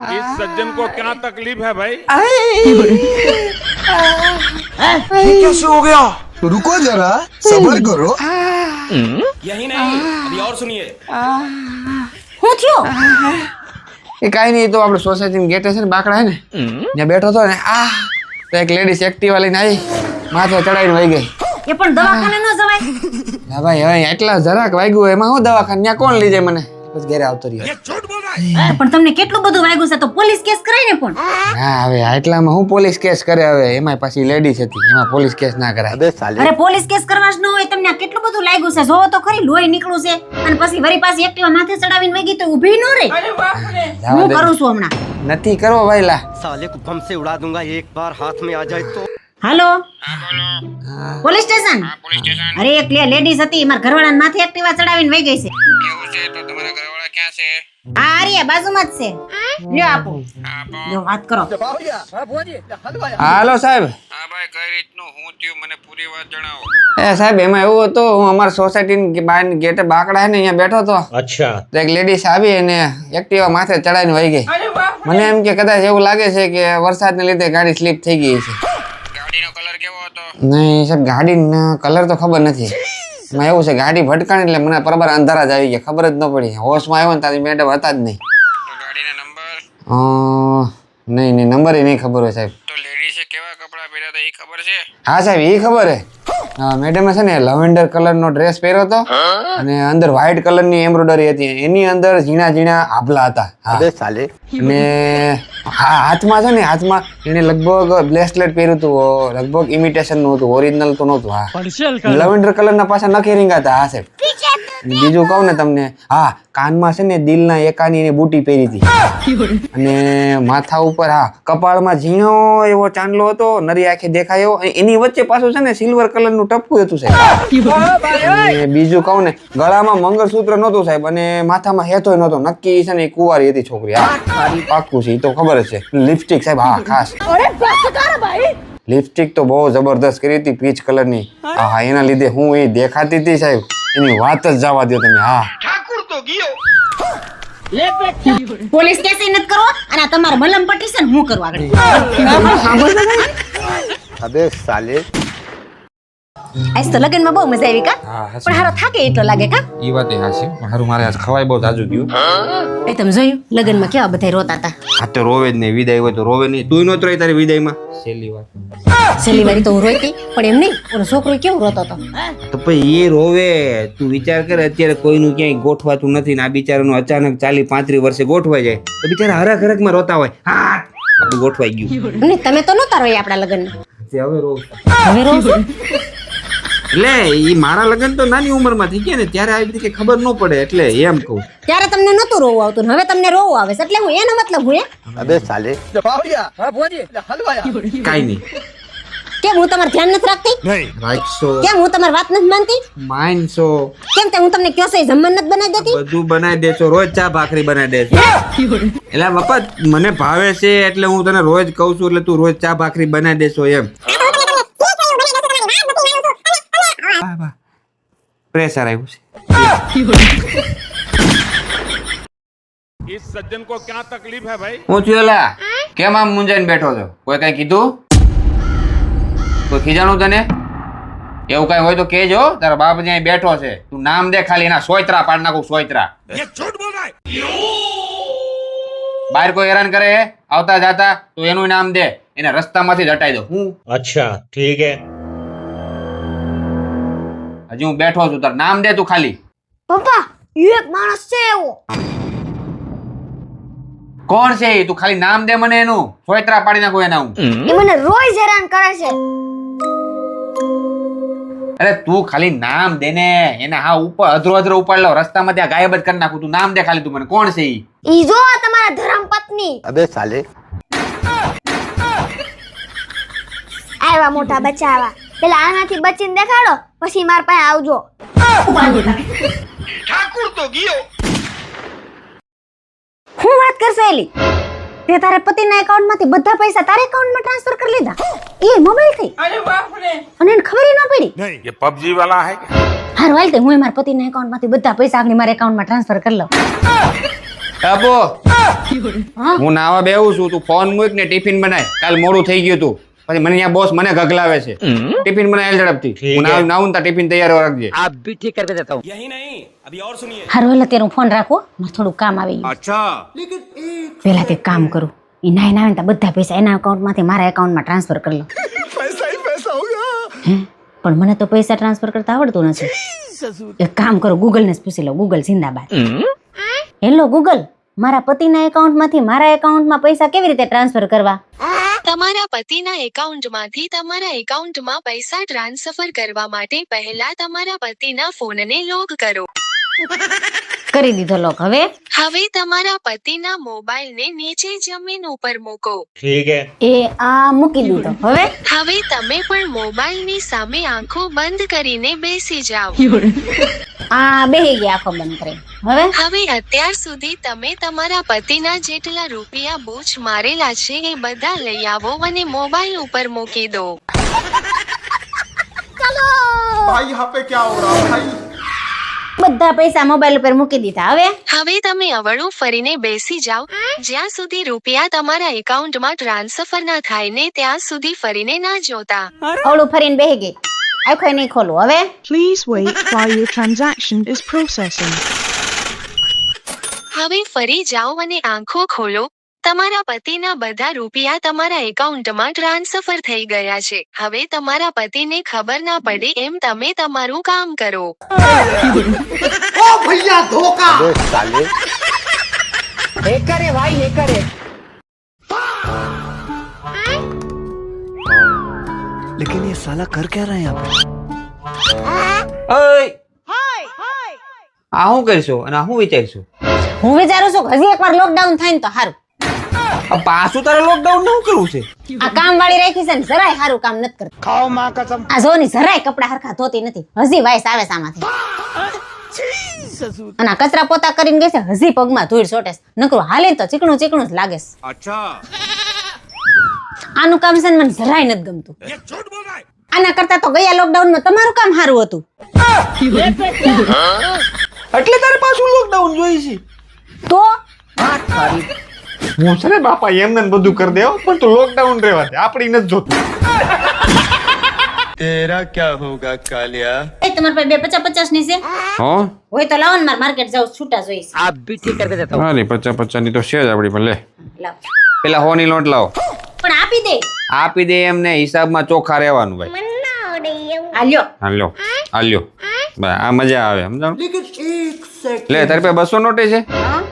इस सज्जन को क्या तकलीफ है भाई? ये कैसे हो गया? रुको जरा सबर करो। यही नहीं, अभी और सुनिए। હું થયો? એ કાંઈ નહીં, તો આપણે સોસાયટીની ગેટે છે ને બાકડા હે ને ત્યાં બેઠો હતો ને તો એક લેડીઝ એક્ટિવા લઈને આવી માથે ચડાવીને વહી ગઈ. એ પણ દવાખાને ન જવાય. ના ભાઈ હવે એટલા જરાક વાગ્યું એમાં હું દવાખાને ત્યાં કોણ લઈ જાય મને? બસ ઘરે આવતો રહ્યો. પણ તમને કેટલું બધું વાગ્યું છે તો પોલીસ કેસ કરાય ને પણ. હા હવે એટલામાં હું પોલીસ કેસ કરે? હવે એમાં પાછી લેડીઝ હતી, એમાં પોલીસ કેસ ના કરાય. અરે પોલીસ કેસ કરવા જ ન હોય, તમને આ કેટલું બધું લાગ્યું છે જોવો તો ખરી, લોહી નીકળ્યું છે અને પછી વરી પાછી એક્ટિવા માથે ચડાવીને વગી તો ઊભી ન રહે. હું કરું છું હમણાં. નથી કરવો ભાઈ લા. साले को बम से उड़ा दूंगा एक बार हाथ में आ जाए तो। હાલો પોલીસ સ્ટેશન. અરે એક લેડીઝ હતી મારા ઘરવાળાને માથે એક્ટિવા ચડાવીને વહી ગઈ છે. કેવું છે તો તમારા ઘરવાળા ક્યાં છે? હા અરે બાજુમાં જ છે, લ્યો આપો. લ્યો વાત કરો. હાલો સાહેબ. हाँ भाई कई રીતનું હું થયું મને પૂરી વાત જણાવો. એ સાહેબ એમાં એવું હતું, હું અમારા સોસાયટીની બહાર ગેટે બાકડા હે ને અહીંયા બેઠો હતો. अच्छा તો એક લેડીઝ આવી અને એક્ટિવા માથે ચડાવીને વહી ગઈ. મને એમ કે કદાચ એવું લાગે છે કે વરસાદને લીધે ગાડી સ્લીપ થઈ ગઈ છે. ગાડીનો કલર કેવો હતો? નહીં સાહેબ ગાડીનો કલર તો ખબર નથી. એમાં એવું છે ગાડી ભટકાણી એટલે મને બરાબર અંધારા જ આવી ગયા, ખબર જ ન પડી. હોશમાં આવ્યો ને તારી મેડમ હતા જ નહીં. તો ગાડીનો નંબર? નહીં નંબર એ નહીં ખબર હોય સાહેબ. તો લેડીઝે કેવા કપડા પહેર્યા હતા એ ખબર છે? હા સાહેબ એ ખબર હે. મેડમે છે ને લવેન્ડર કલરનો ડ્રેસ પહેર્યો હતો અને અંદર વ્હાઈટ કલરની એમ્બ્રોઇડરી હતી, એની અંદર ઝીણા ઝીણા આભલા હતા. अबे साले। અને હાથમાં છે ને હાથમાં એને લગભગ બ્રેસલેટ પહેર્યું હતું, લગભગ ઇમિટેશન નું હતું, ઓરિજિનલ તો નહોતું. હા લવેન્ડર કલરના પાછા નખી રીંગા હતા. હા સાહેબ બીજું કહું ને તમને, હા કાનમાં છે ને દિલના એકાની એને બુટી પહેરી હતી અને માથા ઉપર હા કપાળમાં ઝીણો એવો ચાંદલો હતો, નરી આંખે દેખાયો. એની વચ્ચે પાછું છે ને સિલ્વર કલરનું ટપકું હતું સાહેબ. અને બીજું કહું ને ગળામાં મંગળસૂત્ર નહોતું સાહેબ અને માથામાં હેતોય નહોતો. નક્કી છે ને એ કુંવારી હતી છોકરી. હા પાક્કું છે, એ તો ખબર જ છે. લિપસ્ટિક સાહેબ હા ખાસ લિપસ્ટિક તો બહુ જબરદસ્ત કરી હતી, પીચ કલરની. હા એના લીધે હું એ દેખાતી હતી સાહેબ, એની વાત જ જવા દો તમે. હા પોલીસ કેસ નથી કરવો અને આ તમારે મલમ પટ્ટી છે ને હું કરવા આગળ. अबे साले। આજ તો લગનમાં બહુ મજા આવી કા? હા પણ હારો થાકે એટલો લાગે કા? એ વાત હાસી. મારું મારે આજ ખવાય બહુ જાજુ ગયું. એ તમે જોયું લગનમાં કેવા બધા રોતા હતા. આ તો રોવે જ નહીં, વિદાય હોય તો રોવે નહીં. તું નહોતો રહી તારી વિદાયમાં? છેલ્લી વાત. છેલ્લી વારી તો હું રોઈતી પણ એમ નહીં, ઓલો છોકરો કેવો રોતો હતો. તો પછી એ રોવે. તું વિચાર કર અત્યારે કોઈનું ક્યાંય ગોઠવાતું નથી ને આ બિચારાનું અચાનક 40-35 વર્ષે ગોઠવાઈ જાય તો બિચારા હરખ હરખમાં રોતા હોય. હા બધું ગોઠવાઈ ગયું. અને તમે તો નહોતા રોઈ આપણા લગનમાં. હવે રોવ. હવે રો છો? એટલે એ મારા લગ્ન તો નાની ઉંમરમાં થઈ ગયા ને ત્યારે આવી રીતે ખબર ન પડે એટલે એમ કહું. ત્યારે તમને નહોતું રોવું આવતું ને હવે તમને રોવું આવે છે એટલે હું એનો મતલબ હું अबे साले। કાઈ નહીં કેમ હું તમારું ધ્યાન નથી રાખતી? રાખશો કેમ હું તમારી વાત નથી માનતી? માનશો કેમ તે હું તમને કયો છે જમવાનું નથી બનાવી દેતી? બધું બનાવી દેશો, રોજ ચા ભાખરી બનાવી દેશો. એટલે બાપા મને ભાવે છે એટલે હું તને રોજ કહું છું એટલે તું રોજ ચા ભાખરી બનાવી દેશો એમ. પ્રેશર આવ્યું છે. इस सज्जन को क्या तकलीफ है भाई? હું થયું લા? કેમ આમ મુંજાઈને બેઠો છો? કોઈ કઈ કીધું? કોઈ ખીજાણું તને? એવું કઈ હોય તો કેજો. તારા બાપ જ્યાં બેઠો છે, તું નામ દે ખાલી, એના સોયત્રા પાડ નાખું. સોયત્રા બહાર કોઈ હેરાન કરે આવતા જાતા તો એનું નામ દે, એને રસ્તામાંથી જ હટાઈ દો. હું अच्छा ठीक है. હજી હું બેઠો છું, તાર નામ દે તું ખાલી. પપ્પા એક માણસ છે એવો. કોણ છે ઈ? તું ખાલી નામ દે મને એનું. સોયત્રા પાડી નાખું એના હું. એ મને રોજ હેરાન કરે છે. અરે તું ખાલી નામ દે ને, એને હા ઉપર અધરો ઉપાડ લો, રસ્તામાં ત્યાં ગાયબ જ કરી નાખું. તું નામ દે ખાલી તું મને. કોણ છે ઈ? ઈ જો તમારા ધર્મપત્ની. अबे साले। આવ્યા મોટા બચાવા. પેલા આનાથી બચીને દેખાડો પછી માર પાસે આવજો. હું વાત કરશે એલી? તે તારા પતિના એકાઉન્ટમાંથી બધા પૈસા તારા એકાઉન્ટમાં ટ્રાન્સફર કરી લીધા એ મોબાઈલથી? અરે બાપ રે! અને એને ખબર ન પડી? ये पबजी वाला है क्या? હારું હાલ તે હું મારા પતિના એકાઉન્ટમાંથી બધા પૈસા આગળ મારા એકાઉન્ટમાં ટ્રાન્સફર કરી લઉં. આપો હું નાવા બેહું છું, તું ફોન મૂક ને ટિફિન બનાય. કાલ મોડું થઈ ગયું તું, પછી મને અહીંયા બોસ મને ગગલાવે છે. ટિફિન બનાય ઝડપથી. હું નાવું તા ટિફિન તૈયાર રાખજે. आप भी ठीक करके देता हूँ. यही नहीं, अभी और सुनिए. હારું હાલ અત્યારે હું ફોન રાખો, મારે થોડું કામ આવી ગયું. अच्छा, પેલા તે કામ કરું, એ નાય ના આવે ને તો બધા પૈસા એના અકાઉન્ટમાંથી મારા એકાઉન્ટમાં ટ્રાન્સફર કરી લો. હે પણ મને તો પૈસા ટ્રાન્સફર કરતા આવડતું નથી. એક કામ કરો, ગૂગલ ને જ પૂછી લો. ગૂગલ જિંદાબાદ. હેલો ગૂગલ, મારા પતિના એકાઉન્ટમાંથી મારા એકાઉન્ટમાં પૈસા કેવી રીતે ટ્રાન્સફર કરવા? તમારા પતિના એકાઉન્ટમાંથી તમારા એકાઉન્ટમાં પૈસા ટ્રાન્સફર કરવા માટે પહેલા તમારા પતિના ફોનને લોક કરો. કરી દીધો લોક. હવે તમારા પતિના મોબાઈલને નીચે જમીન ઉપર મૂકો. એ આ મૂકી દીધો. હવે તમે પણ મોબાઈલની સામે આંખો બંધ કરીને બેસી જાઓ. આ બેહી ગયા આંખો બંધ કરી. હવે અત્યાર સુધી તમે તમારા પતિના જેટલા રૂપિયા બૂચ મારેલા છે એ બધા લઈ આવો અને મોબાઈલ ઉપર મૂકી દો. બધા પૈસા મોબાઈલ ઉપર મૂકી દીધા. હવે તમે અવળું ફરીને બેસી જાઓ. જ્યાં સુધી રૂપિયા તમારા એકાઉન્ટમાં ટ્રાન્સફર ના થાય ને ત્યાં સુધી ફરીને ના જોતા. અવળું ફરીને બેહી ગઈ, આંખો નહીં ખોલું. Please wait while your transaction is processing. હવે ફરી જાઓ અને આંખો ખોલો. તમારા પતિના બધા રૂપિયા તમારા એકાઉન્ટમાં ટ્રાન્સફર થઈ ગયા છે. હવે તમારા પતિને ખબર ના પડે એમ તમે તમારું કામ કરો. अबे साले हैकर है भाई, हैकर है. लेकिन ये साला कर क्या रहा है यहाँ पे? ઓય આ હું કરશો અને આ હું વિચારશું? હું વિચારું છું કે હજી એકવાર લોકડાઉન થાય ને તો સારું. આ પાછું તારે લોકડાઉન નું કરવું છે? આ કામ વાળી રાખી છે ને જરાય સારું કામ નથી કરતી. खाओ माँ कसम. આ જો ની જરાય કપડા હરખા ધોતી નથી, હજી વાઈસ આવે છે આમાંથી. અને આ કચરા પોતા કરીને ગઈ છે, હજી પગમાં ધૂળ સોટે છે. નકરું હાલે તો ચીકણું ચીકણું જ લાગે છે. अच्छा. આનું કામ છે ને મને જરાય નથી ગમતું. આના કરતા તો ગયા લોકડાઉન માં તમારું કામ સારું હતું. એટલે તારે પાછું લોકડાઉન જોઈ છે? તો હું છે ને બાપા એમને બધું કરી દેવો, પણ તું લોકડાઉન રહેવા દે, આપણી નથી જોતું. तेरा क्या होगा कालिया? એ તમારા પાસે 250 ની છે? હો હોય તો લાવો ને, મારે માર્કેટ જાવ છૂટા જોઈશ. आप भी ठीक करके देता हूँ. હા ને 50 ની તો છે જ આપણી પર. લે લાવ. પેલા હોની નોટ લાવો. પણ આપી દે. આપી દે એમને, હિસાબમાં ચોખ્ખા રહેવાનું ભાઈ. આલ્યો. હાલ્યો હાલ્યો બસ, આ મજા આવે સમજાણું. લે તારી પાસે 200 નોટે છે?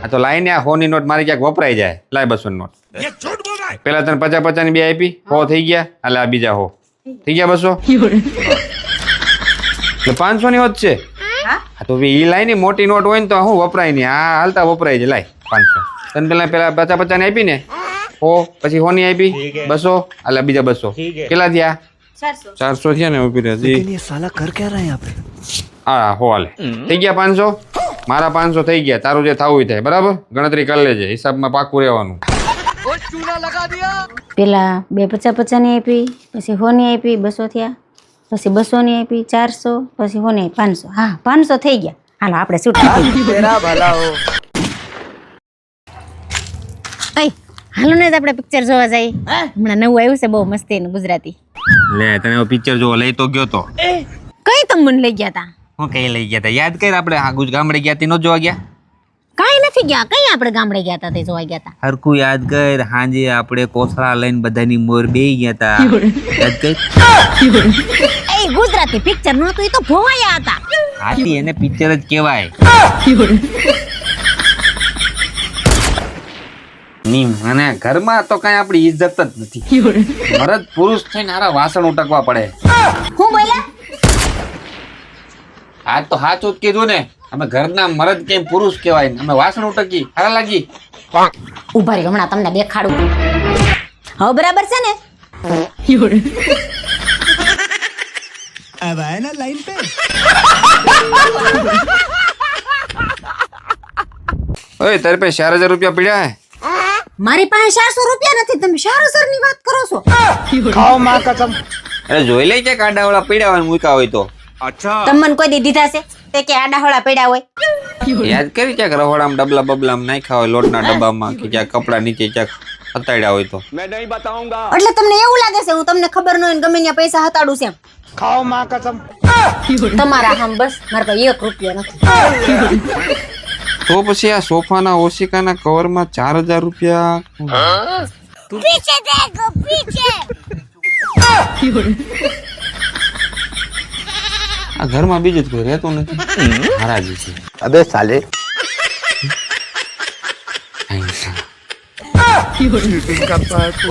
આ તો લાઈને આ હોની નોટ મારી ક્યાંક વપરાઈ જાય. લાય 200 નોટ. પેલા તને 50 ની બે આપી, 100 થઈ ગયા. હાલે આ બીજા 100 થઈ ગયા. 200 એટલે 500 ની હોત છે. હા તો ઈ લાય ને, મોટી નોટ હોય ને તો હું વપરાય નહીં, આ હાલતા વપરાય છે. લાય 500 તને પેલા 50 ની આપી ને 100, પછી 100 ની આપી 200. હાલે બીજા 200 કેટલા થયા? 400 થયા ને. ઉભી રહે. लेकिन ये साला कर क्या रहा है यहाँ पे? હા હો હાલે થઈ ગયા 500. મારા 500 થઈ ગયા. તારું જે થવું થાય બરાબર ગણતરી કરી લેજે, હિસાબમાં પાકું રહેવાનું. પેલા 250 ની આપી, પછી 100 ની આપી, 200 થયા, પછી 200 ની આપી 400, પછી 100 ની 500. હા 500 થઈ ગયા. હાલો આપણે શૂટ કરી. तेरा भला हो. હાલો ને આપણે પિક્ચર જોવા જઈએ. હમણાં નવું આવ્યું છે બહુ મસ્ત એનું ગુજરાતી. લે તને પિક્ચર જોવા લઈ તો ગયો તો. કઈ તમે મને લઈ ગયા તા? હું કઈ લઈ ગયા તા યાદ કર? આપણે આ ગામડે ગયા તી નો જોવા ગયા? કઈ નથી ગયા. કઈ આપણે ગામડે ગયા તા તે જોવા ગયા તા? હરકું યાદ કર. હાંજે આપણે કોથળા લઈને બધાની મોર બેહી ગયા તા. યાદ કર. એ ગુજરાતી પિક્ચર નહોતું, એ તો ભોવાયા હતા. આથી એને પિક્ચર જ કહેવાય. નીમ અને ઘરમાં તો કઈ આપણી ઇજ્જત જ નથી. મરદ પુરુષ થઈને હારા વાસણ ઉટકવા પડે. હું બોલ્યા? આજ તો સાચું જ કીધું ને. અમે ઘરના મરદ કેમ પુરુષ કહેવાય ને અમે વાસણ ઉટકી હારા લાગી. ઉભા રહી, હમણાં તમને દેખાડું. હવે બરાબર છે ને? अब आए ना लाइन पे? ઓય તારી પાસે 4000 રૂપિયા પડ્યા હે? મારી પાસે 400 રૂપિયા નથી, તમે 4000 ની વાત કરો છો? खाओ माँ कसम. અરે જોઈ લે કે કાડાવાળા પડ્યા હોય ને મૂકા હોય તો. अच्छा. તમે મને કોઈ દી દીધા છે? તે કે આડા હળા પડ્યા હોય. યાદ કરી ક્યાંક રહોડામાં ડબલા બબલામાં નાખ્યા હોય લોટના ડબ્બામાં કે ક્યાંક કપડા નીચે ક્યાંક હતાડ્યા હોય તો. मैं नहीं बताऊंगा. એટલે તમને એવું લાગે છે હું તમને ખબર ન હોય ને ગમે ત્યાં પૈસા હતાડું છે એમ? खाओ माँ कसम. તમારા હમ બસ મારા પાસે 1 રૂપિયો નથી. તો પછી આ સોફાના ઓશિકાના કવરમાં 4000 રૂપિયા पीछे देखो पीछे આ ઘરમાં બીજું જ કોઈ રહેતું નથી. હરાજી છે. अबे साले અહીં છે. चीटिंग करता है तू.